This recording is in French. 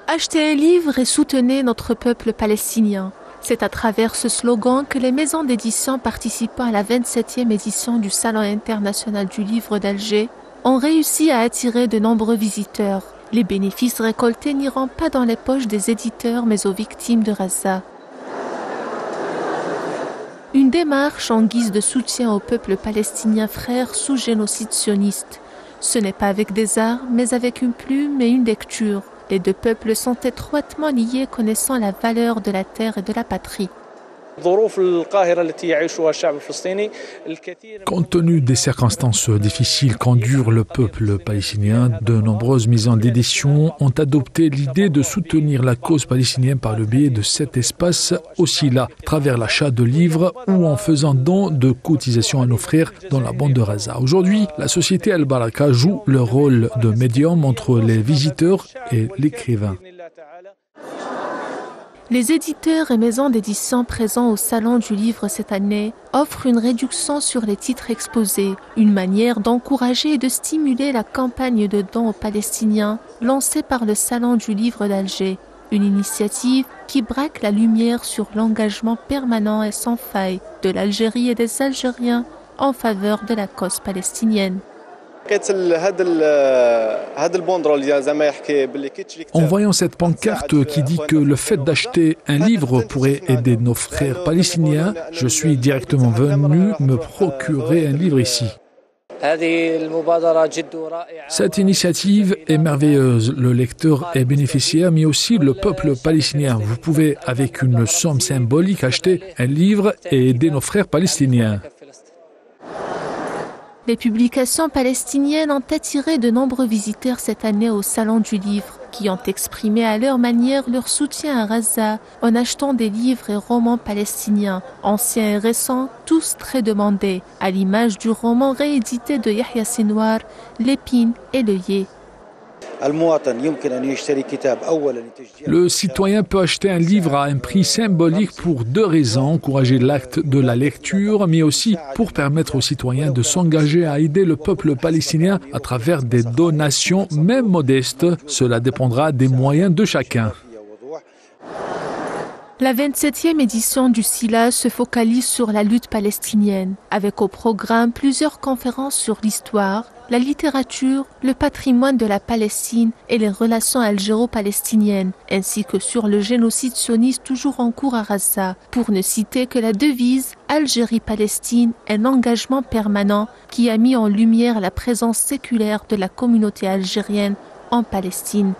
Achetez un livre et soutenez notre peuple palestinien. C'est à travers ce slogan que les maisons d'édition participant à la 27e édition du Salon international du livre d'Alger ont réussi à attirer de nombreux visiteurs. Les bénéfices récoltés n'iront pas dans les poches des éditeurs mais aux victimes de Gaza. Une démarche en guise de soutien au peuple palestinien frère sous génocide sioniste. Ce n'est pas avec des armes, mais avec une plume et une lecture. Les deux peuples sont étroitement liés, connaissant la valeur de la terre et de la patrie. Compte tenu des circonstances difficiles qu'endure le peuple palestinien, de nombreuses maisons d'édition ont adopté l'idée de soutenir la cause palestinienne par le biais de cet espace aussi là, à travers l'achat de livres ou en faisant don de cotisations à nos frères dans la bande de Gaza. Aujourd'hui, la société Al Baraka joue le rôle de médium entre les visiteurs et l'écrivain. Les éditeurs et maisons d'édition présents au Salon du Livre cette année offrent une réduction sur les titres exposés, une manière d'encourager et de stimuler la campagne de dons aux Palestiniens lancée par le Salon du Livre d'Alger, une initiative qui braque la lumière sur l'engagement permanent et sans faille de l'Algérie et des Algériens en faveur de la cause palestinienne. En voyant cette pancarte qui dit que le fait d'acheter un livre pourrait aider nos frères palestiniens, je suis directement venu me procurer un livre ici. Cette initiative est merveilleuse. Le lecteur est bénéficiaire, mais aussi le peuple palestinien. Vous pouvez, avec une somme symbolique, acheter un livre et aider nos frères palestiniens. Les publications palestiniennes ont attiré de nombreux visiteurs cette année au Salon du Livre, qui ont exprimé à leur manière leur soutien à Gaza en achetant des livres et romans palestiniens, anciens et récents, tous très demandés, à l'image du roman réédité de Yahya Sinwar, L'Épine et l'œillet. Le citoyen peut acheter un livre à un prix symbolique pour deux raisons: encourager l'acte de la lecture, mais aussi pour permettre aux citoyens de s'engager à aider le peuple palestinien à travers des donations, même modestes. Cela dépendra des moyens de chacun. La 27e édition du SILA se focalise sur la lutte palestinienne, avec au programme plusieurs conférences sur l'histoire, la littérature, le patrimoine de la Palestine et les relations algéro-palestiniennes, ainsi que sur le génocide sioniste toujours en cours à Gaza, pour ne citer que la devise Algérie-Palestine, un engagement permanent qui a mis en lumière la présence séculaire de la communauté algérienne en Palestine.